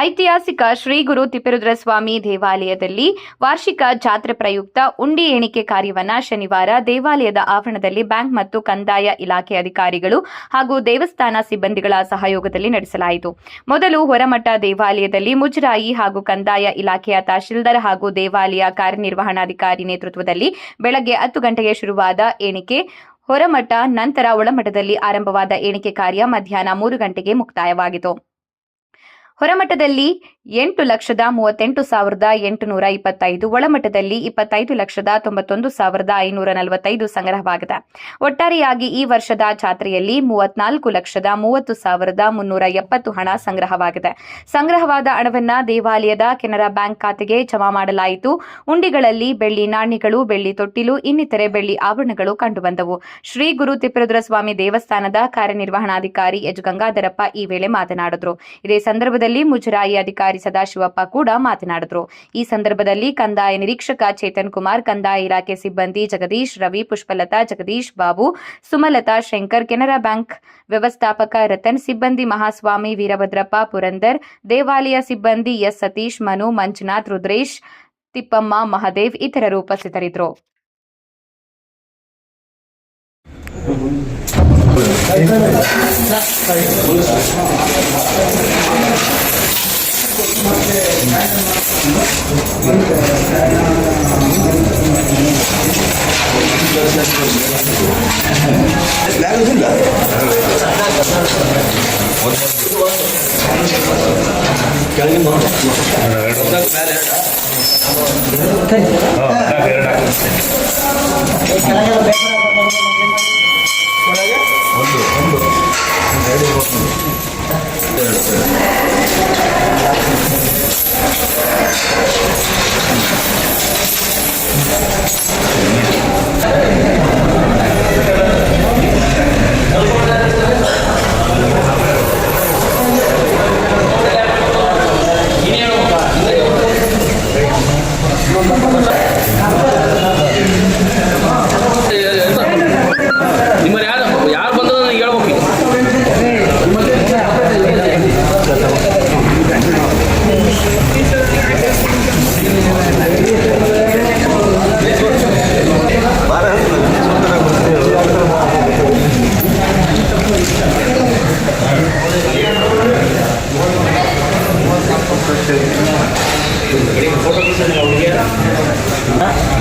ಐತಿಹಾಸಿಕ ಶ್ರೀ ಗುರು ತಿಪ್ಪೇರುದ್ರಸ್ವಾಮಿ ದೇವಾಲಯದಲ್ಲಿ ವಾರ್ಷಿಕ ಜಾತ್ರೆ ಪ್ರಯುಕ್ತ ಉಂಡಿ ಎಣಿಕೆ ಕಾರ್ಯವನ್ನು ಶನಿವಾರ ದೇವಾಲಯದ ಆವರಣದಲ್ಲಿ ಬ್ಯಾಂಕ್ ಮತ್ತು ಕಂದಾಯ ಇಲಾಖೆ ಅಧಿಕಾರಿಗಳು ಹಾಗೂ ದೇವಸ್ಥಾನ ಸಿಬ್ಬಂದಿಗಳ ಸಹಯೋಗದಲ್ಲಿ ನಡೆಸಲಾಯಿತು. ಮೊದಲು ಹೊರಮಠ ದೇವಾಲಯದಲ್ಲಿ ಮುಜರಾಯಿ ಹಾಗೂ ಕಂದಾಯ ಇಲಾಖೆಯ ತಹಶೀಲ್ದಾರ್ ಹಾಗೂ ದೇವಾಲಯ ಕಾರ್ಯನಿರ್ವಹಣಾಧಿಕಾರಿ ನೇತೃತ್ವದಲ್ಲಿ ಬೆಳಗ್ಗೆ 10 ಗಂಟೆಗೆ ಶುರುವಾದ ಎಣಿಕೆ ಹೊರಮಠ, ನಂತರ ಒಳಮಠದಲ್ಲಿ ಆರಂಭವಾದ ಎಣಿಕೆ ಕಾರ್ಯ ಮಧ್ಯಾಹ್ನ 3 ಗಂಟೆಗೆ ಮುಕ್ತಾಯವಾಗಿತ್ತು. ಹೊರಮಠದಲ್ಲಿ 8,38,825, ಒಳಮಠದಲ್ಲಿ 25,91,545 ಸಂಗ್ರಹವಾಗಿದೆ. ಒಟ್ಟಾರೆಯಾಗಿ ಈ ವರ್ಷದ ಜಾತ್ರೆಯಲ್ಲಿ 34,30,370 ಹಣ ಸಂಗ್ರಹವಾಗಿದೆ. ಸಂಗ್ರಹವಾದ ಹಣವನ್ನು ದೇವಾಲಯದ ಕೆನರಾ ಬ್ಯಾಂಕ್ ಖಾತೆಗೆ ಜಮಾ ಮಾಡಲಾಯಿತು. ಉಂಡಿಗಳಲ್ಲಿ ಬೆಳ್ಳಿ ನಾಣ್ಯಗಳು, ಬೆಳ್ಳಿ ತೊಟ್ಟಿಲು, ಇನ್ನಿತರೆ ಬೆಳ್ಳಿ ಆಭರಣಗಳು ಕಂಡುಬಂದವು. ಶ್ರೀ ಗುರು ತಿಪ್ಪೇರುದ್ರಸ್ವಾಮಿ ದೇವಸ್ಥಾನದ ಕಾರ್ಯನಿರ್ವಹಣಾಧಿಕಾರಿ ಎಚ್ ಗಂಗಾಧರಪ್ಪ ಈ ವೇಳೆ ಮಾತನಾಡಿದರು. ಇದೇ ಸಂದರ್ಭದಲ್ಲಿ ಮುಜರಾಯಿ ಅಧಿಕಾರಿ ಸದಾಶಿವಪ್ಪ ಕೂಡ ಮಾತನಾಡಿದರು. ಈ ಸಂದರ್ಭದಲ್ಲಿ ಕಂದಾಯ ನಿರೀಕ್ಷಕ ಚೇತನ್ ಕುಮಾರ್, ಕಂದಾಯ ಇಲಾಖೆ ಸಿಬ್ಬಂದಿ ಜಗದೀಶ್, ರವಿ, ಪುಷ್ಪಲತಾ, ಜಗದೀಶ್, ಬಾಬು, ಸುಮಲತಾ, ಶಂಕರ್, ಕೆನರಾ ಬ್ಯಾಂಕ್ ವ್ಯವಸ್ಥಾಪಕ ರತನ್, ಸಿಬ್ಬಂದಿ ಮಹಾಸ್ವಾಮಿ, ವೀರಭದ್ರಪ್ಪ, ಪುರಂದರ್, ದೇವಾಲಯ ಸಿಬ್ಬಂದಿ ಎಸ್ ಸತೀಶ್, ಮನು, ಮಂಜುನಾಥ್, ರುದ್ರೇಶ್, ತಿಪ್ಪಮ್ಮ, ಮಹದೇವ್ ಇತರರು ಉಪಸ್ಥಿತರಿದ್ದರು.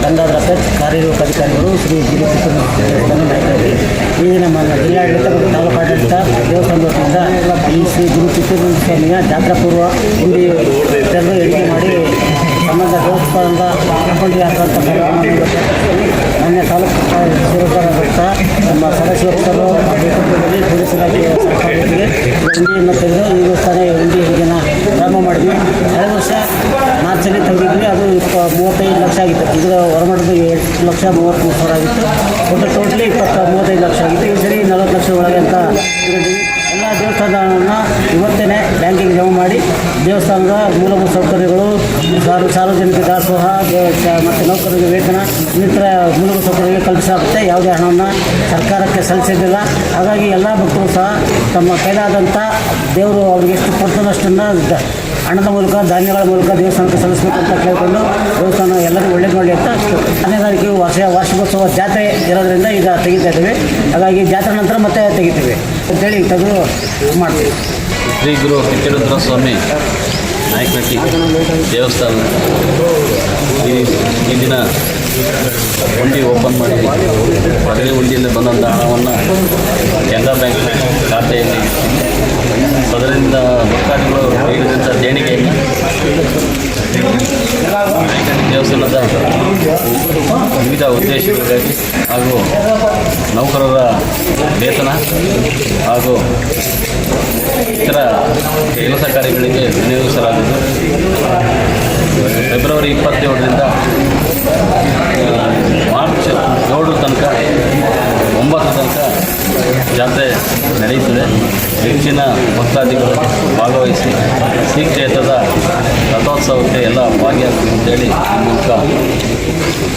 ಗಂಗಾಧರಪ್ಪ ಕಾರ್ಯನಿರ್ವಾಹಕ ಅಧಿಕಾರಿಗಳು ಶ್ರೀ ಗುರು ತಿಪ್ಪೇರುದ್ರಸ್ವಾಮಿ ನಾಯಕರಿಗೆ ಈ ನಮ್ಮ ಜಿಲ್ಲಾಡಳಿತ ಮತ್ತು ತಾಲೂಕಾಡಳಿತ ದೇವಸ್ಥಾನದ ವತಿಯಿಂದ ಈ ಶ್ರೀ ಗುರು ತಿಪ್ಪೇರುದ್ರಸ್ವಾಮಿಯ ಜಾತ್ರಾ ಪೂರ್ವ ಹುಂಡಿ ತೆರಳು ಎಣಿಕೆ ಮಾಡಿ ಸಂಬಂಧ ದೇವಸ್ಥಾನದ ಕರ್ಕೊಂಡು ಹಾಕುವಂಥ ಮೊನ್ನೆ ತಾಲೂಕು ಸೇವಕರಾದಂಥ ನಮ್ಮ ಸದಾಶಿವಪ್ಪರು ನೇತೃತ್ವದಲ್ಲಿ ಪೊಲೀಸ್ ಇಲಾಖೆಯ ಸಹಕಾರದೊಂದಿಗೆ ಹುಂಡಿಯನ್ನು ತೆಗೆದು ಈ ದೇವಸ್ಥಾನ ಹುಂಡಿ ಎಣಿಕೆಯನ್ನು ಪ್ರಾರಂಭ ಮಾಡಿದ್ವಿ. ಕಳೆದ ವರ್ಷ ಮಾರ್ಚಲ್ಲಿ ತೆಗೆದಿದ್ವಿ. ಅದು 35 ಲಕ್ಷ ಆಗಿತ್ತು. ಇದು ಹೊರಮಠದ 8,33,000 ಆಗಿತ್ತು. ಒಟ್ಟು ಟೋಟಲಿ 35 ಲಕ್ಷ ಆಗಿತ್ತು. ಈ ಸರಿ 40 ಲಕ್ಷ ಒಳಗೆ ಅಂತ ಎಲ್ಲ ದೇವಸ್ಥಾನವನ್ನು ಇವತ್ತೇ ಬ್ಯಾಂಕಿಗೆ ಜಮಾ ಮಾಡಿ ದೇವಸ್ಥಾನದ ಮೂಲಭೂತ ಸೌಕರ್ಯಗಳು, ಸಾರ್ವಜನಿಕ ದಾಸೋಹ ಮತ್ತು ನೌಕರರಿಗೆ ವೇತನ ಇನ್ನಿತರ ಮೂಲಭೂತ ಸೌಕರ್ಯಗಳು ಕಲ್ಪಿಸಲಾಗುತ್ತೆ. ಯಾವುದೇ ಹಣವನ್ನು ಸರ್ಕಾರಕ್ಕೆ ಸಲ್ಲಿಸಿದ್ದಿಲ್ಲ. ಹಾಗಾಗಿ ಎಲ್ಲ ಭಕ್ತರು ಸಹ ತಮ್ಮ ಕೈಲಾದಂಥ ದೇವರು ಅವರಿಗೆ ಎಷ್ಟು ಕೊಡ್ತಾನೋ ಅಷ್ಟನ್ನು ಹಣದ ಮೂಲಕ, ಧಾನ್ಯಗಳ ಮೂಲಕ ದೇವಸ್ಥಾನಕ್ಕೆ ಸಲ್ಲಿಸಬೇಕು ಅಂತ ಕೇಳಿಕೊಂಡು ದೇವಸ್ಥಾನ ಎಲ್ಲರಿಗೂ ಒಳ್ಳೇದು ಮಾಡಲಿ ಅಂತ 10ನೇ ತಾರೀಕು ವಾರ್ಷಿಕೋತ್ಸವ ಜಾತ್ರೆ ಇರೋದರಿಂದ ಈಗ ತೆಗಿತಾ ಇದ್ದೀವಿ. ಹಾಗಾಗಿ ಜಾತ್ರೆ ನಂತರ ಮತ್ತೆ ತೆಗಿತೀವಿ ಅಂತೇಳಿ ತೆಗೆದು ಮಾಡ್ತೀವಿ. ಶ್ರೀ ಗುರು ತಿಪ್ಪೇರುದ್ರಸ್ವಾಮಿ ನಾಯಕನಟ್ಟಿ ದೇವಸ್ಥಾನ ಈ ದಿನ ಹುಂಡಿ ಓಪನ್ ಮಾಡಿ ಮೊದಲನೇ ಹುಂಡಿಯಲ್ಲಿ ಬಂದಂಥ ಹಣವನ್ನು ಕೆನರಾ ಬ್ಯಾಂಕ್ ಖಾತೆಯಲ್ಲಿ ಅದರಿಂದ ಭಕ್ತಾದಿಗಳು ನೀಡಿದಂಥ ದೇಣಿಗೆಯನ್ನು ದೇವಸ್ಥಾನದ ವಿವಿಧ ಉದ್ದೇಶಗಳಿಗಾಗಿ ಹಾಗೂ ನೌಕರರ ವೇತನ ಹಾಗೂ ಇತರ ಕೆಲಸ ಕಾರ್ಯಗಳಿಗೆ ವಿನಿಯೋಗಿಸಲಾಗುವುದು. ಫೆಬ್ರವರಿ 27ರಿಂದ ಮಾರ್ಚ್ 7 ತನಕ 9 ತನಕ ಜಾತ್ರೆ ನಡೆಯುತ್ತದೆ. ಹೆಚ್ಚಿನ ಭಕ್ತಾದಿಗಳು ಭಾಗವಹಿಸಿ ಶ್ರೀ ಕ್ಷೇತ್ರದ ರಥೋತ್ಸವಕ್ಕೆ ಎಲ್ಲ ಭಾಗಿಯಾಗಬೇಕು ಅಂತೇಳಿ ಈ ಮೂಲಕ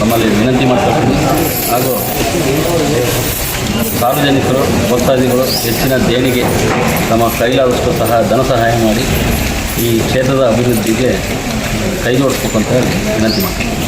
ತಮ್ಮಲ್ಲಿ ವಿನಂತಿ ಮಾಡ್ಕೊಳ್ತೀನಿ. ಹಾಗೂ ಸಾರ್ವಜನಿಕರು ಭಕ್ತಾದಿಗಳು ಹೆಚ್ಚಿನ ದೇಣಿಗೆ ತಮ್ಮ ಕೈಲಾದಷ್ಟು ಧನ ಸಹಾಯ ಮಾಡಿ ಈ ಕ್ಷೇತ್ರದ ಅಭಿವೃದ್ಧಿಗೆ ಕೈ ಜೋಡಿಸ್ಬೇಕು ಅಂತ ವಿನಂತಿ ಮಾಡ್ತೀನಿ.